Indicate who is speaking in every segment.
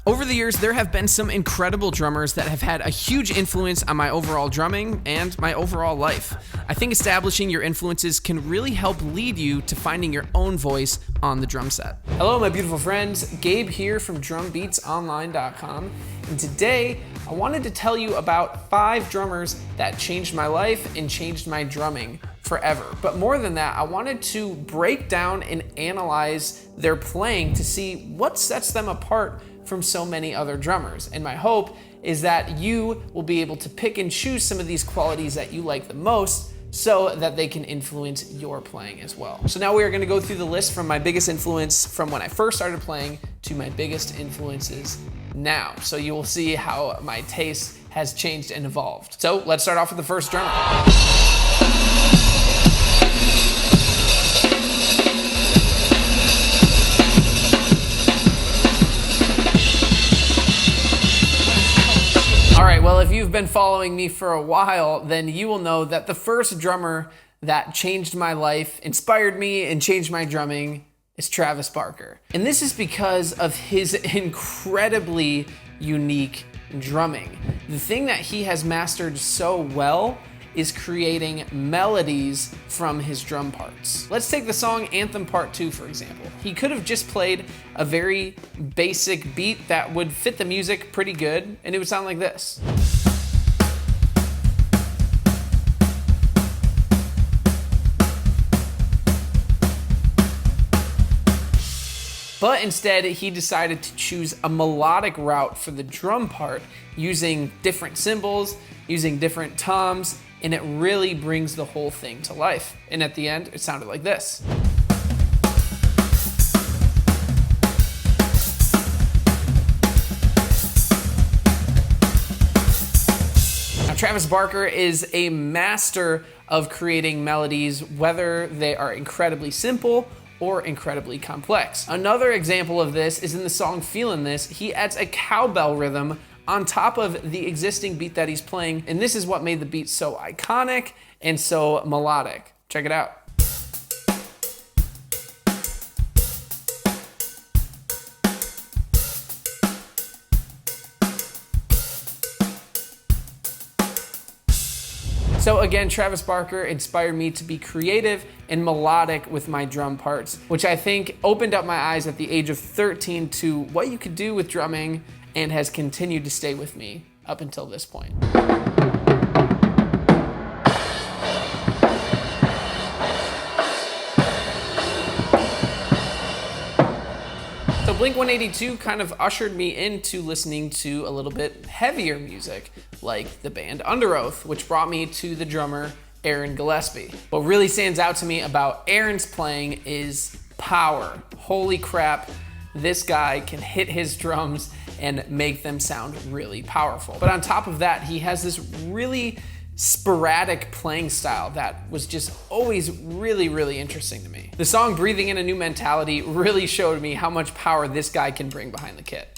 Speaker 1: Over the years, there have been some incredible drummers that have had a huge influence on my overall drumming and my overall life. I think establishing your influences can really help lead you to finding your own voice on the drum set. Hello, my beautiful friends. Gabe here from drumbeatsonline.com. And today, I wanted to tell you about 5 drummers that changed my life and changed my drumming forever. But more than that, I wanted to break down and analyze their playing to see what sets them apart from so many other drummers. And my hope is that you will be able to pick and choose some of these qualities that you like the most so that they can influence your playing as well. So now we are going to go through the list from my biggest influence from when I first started playing to my biggest influences now. So you will see how my taste has changed and evolved. So let's start off with the first drummer. All right, well, if you've been following me for a while, then you will know that the first drummer that changed my life, inspired me, and changed my drumming is Travis Barker. And this is because of his incredibly unique drumming. The thing that he has mastered so well is creating melodies from his drum parts. Let's take the song Anthem Part 2, for example. He could have just played a very basic beat that would fit the music pretty good, and it would sound like this. But instead, he decided to choose a melodic route for the drum part, using different cymbals, using different toms, and it really brings the whole thing to life. And at the end, it sounded like this. Now, Travis Barker is a master of creating melodies, whether they are incredibly simple or incredibly complex. Another example of this is in the song Feelin' This. He adds a cowbell rhythm on top of the existing beat that he's playing, and this is what made the beat so iconic and so melodic. Check it out. So again, Travis Barker inspired me to be creative and melodic with my drum parts, which I think opened up my eyes at the age of 13 to what you could do with drumming, and has continued to stay with me up until this point. So Blink-182 kind of ushered me into listening to a little bit heavier music, like the band Under Oath, which brought me to the drummer Darren Gillespie. What really stands out to me about Aaron's playing is power. Holy crap, this guy can hit his drums and make them sound really powerful. But on top of that, he has this really sporadic playing style that was just always really, really interesting to me. The song Breathing in a New Mentality really showed me how much power this guy can bring behind the kit.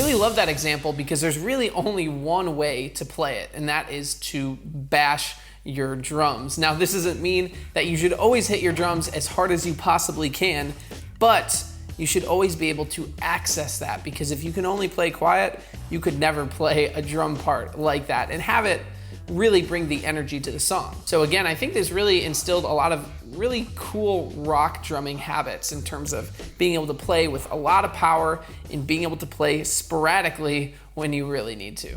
Speaker 1: I love that example because there's really only one way to play it, and that is to bash your drums. Now, this doesn't mean that you should always hit your drums as hard as you possibly can, but you should always be able to access that, because if you can only play quiet, you could never play a drum part like that and have it really bring the energy to the song. So again, I think this really instilled a lot of really cool rock drumming habits in terms of being able to play with a lot of power and being able to play sporadically when you really need to.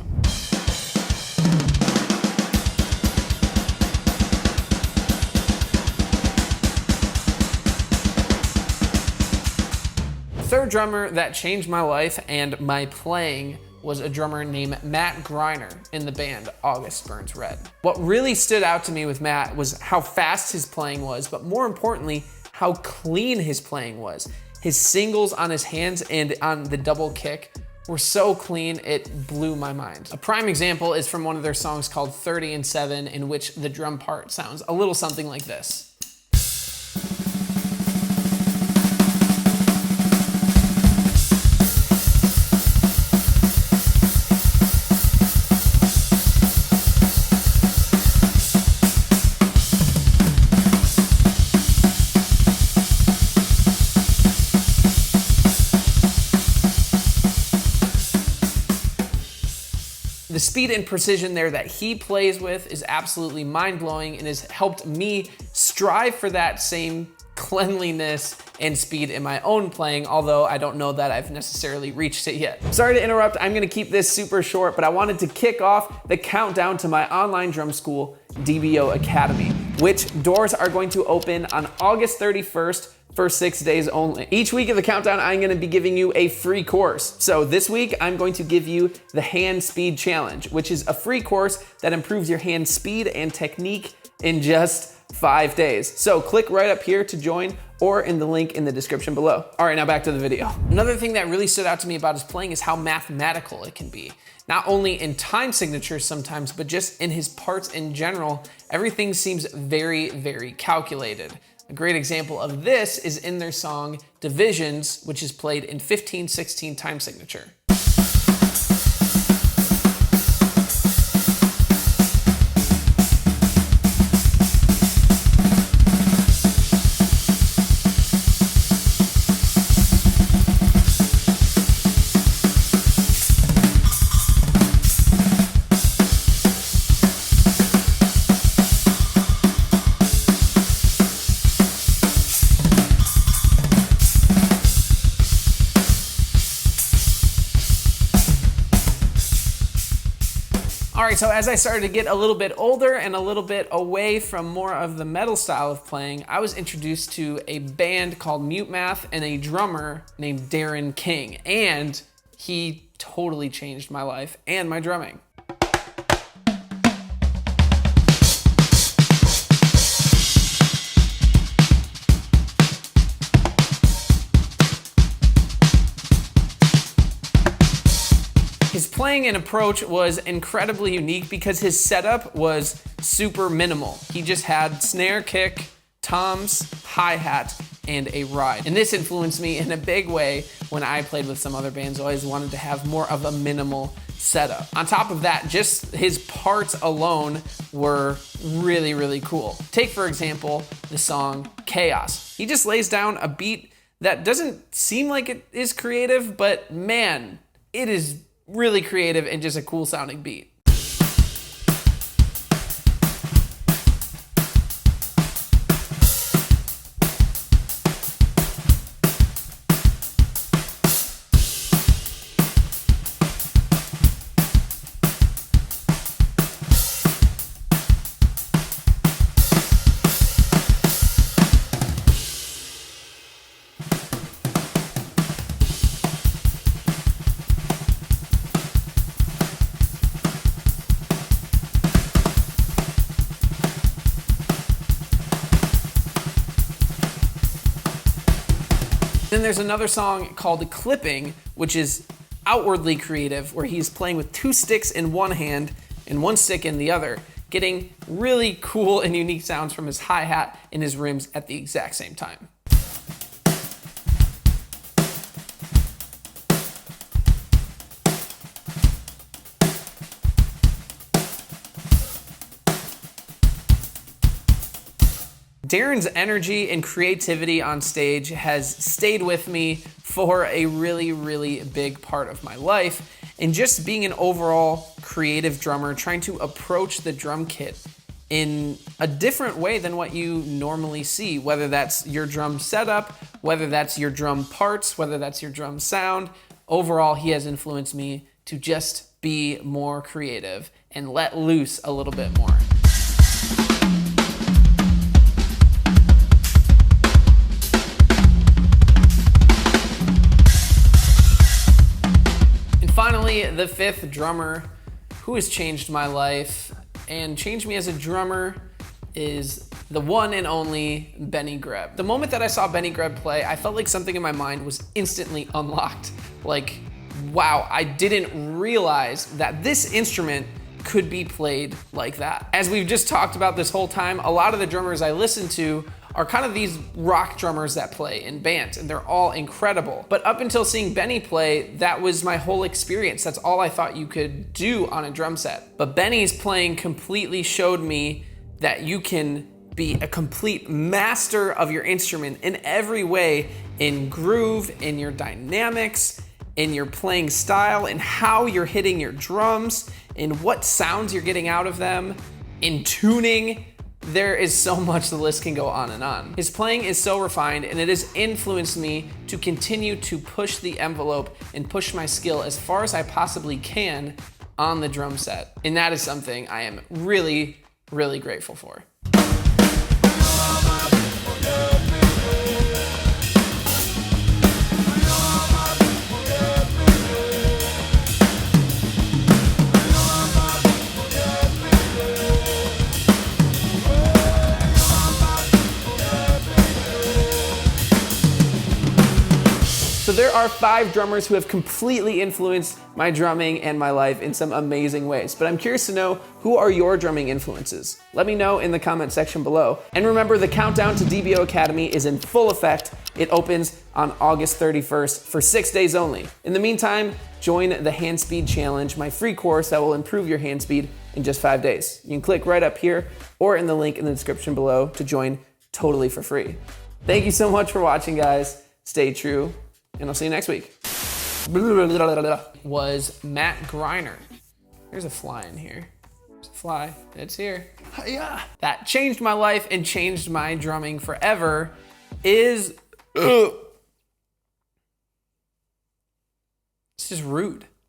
Speaker 1: The third drummer that changed my life and my playing was a drummer named Matt Greiner in the band August Burns Red. What really stood out to me with Matt was how fast his playing was, but more importantly, how clean his playing was. His singles on his hands and on the double kick were so clean, it blew my mind. A prime example is from one of their songs called 30 and 7, in which the drum part sounds a little something like this. The speed and precision there that he plays with is absolutely mind-blowing and has helped me strive for that same cleanliness and speed in my own playing, although I don't know that I've necessarily reached it yet. Sorry to interrupt, I'm gonna keep this super short, but I wanted to kick off the countdown to my online drum school, DBO Academy, which doors are going to open on August 31st for 6 days only. Each week of the countdown, I'm gonna be giving you a free course. So this week, I'm going to give you the Hand Speed Challenge, which is a free course that improves your hand speed and technique in just 5 days. So click right up here to join or in the link in the description below. All right, now back to the video. Another thing that really stood out to me about his playing is how mathematical it can be. Not only in time signatures sometimes, but just in his parts in general, everything seems very, very calculated. A great example of this is in their song Divisions, which is played in 15/16 time signature. All right, so as I started to get a little bit older and a little bit away from more of the metal style of playing, I was introduced to a band called Mute Math and a drummer named Darren King, and he totally changed my life and my drumming. His playing and approach was incredibly unique because his setup was super minimal. He just had snare, kick, toms, hi-hat, and a ride. And this influenced me in a big way when I played with some other bands. I always wanted to have more of a minimal setup. On top of that, just his parts alone were really, really cool. Take, for example, the song Chaos. He just lays down a beat that doesn't seem like it is creative, but man, it is really creative and just a cool sounding beat. Then there's another song called Clipping, which is outwardly creative, where he's playing with 2 sticks in one hand and 1 stick in the other, getting really cool and unique sounds from his hi-hat and his rims at the exact same time. Darren's energy and creativity on stage has stayed with me for a really, really big part of my life. And just being an overall creative drummer, trying to approach the drum kit in a different way than what you normally see, whether that's your drum setup, whether that's your drum parts, whether that's your drum sound. Overall, he has influenced me to just be more creative and let loose a little bit more. Finally, the 5th drummer who has changed my life and changed me as a drummer is the one and only Benny Greb. The moment that I saw Benny Greb play, I felt like something in my mind was instantly unlocked. Like, wow, I didn't realize that this instrument could be played like that. As we've just talked about this whole time, a lot of the drummers I listen to are kind of these rock drummers that play in bands, and they're all incredible. But up until seeing Benny play, that was my whole experience. That's all I thought you could do on a drum set. But Benny's playing completely showed me that you can be a complete master of your instrument in every way, in groove, in your dynamics, in your playing style, in how you're hitting your drums, in what sounds you're getting out of them, in tuning. There is so much, the list can go on and on. His playing is so refined, and it has influenced me to continue to push the envelope and push my skill as far as I possibly can on the drum set. And that is something I am really, really grateful for. So there are 5 drummers who have completely influenced my drumming and my life in some amazing ways. But I'm curious to know, who are your drumming influences? Let me know in the comment section below. And remember, the countdown to DBO Academy is in full effect. It opens on August 31st for 6 days only. In the meantime, join the Hand Speed Challenge, my free course that will improve your hand speed in just 5 days. You can click right up here or in the link in the description below to join totally for free. Thank you so much for watching, guys. Stay true. And I'll see you next week. Was Matt Greiner. There's a fly in here. There's a fly. It's here. Yeah. That changed my life and changed my drumming forever is... It's just rude.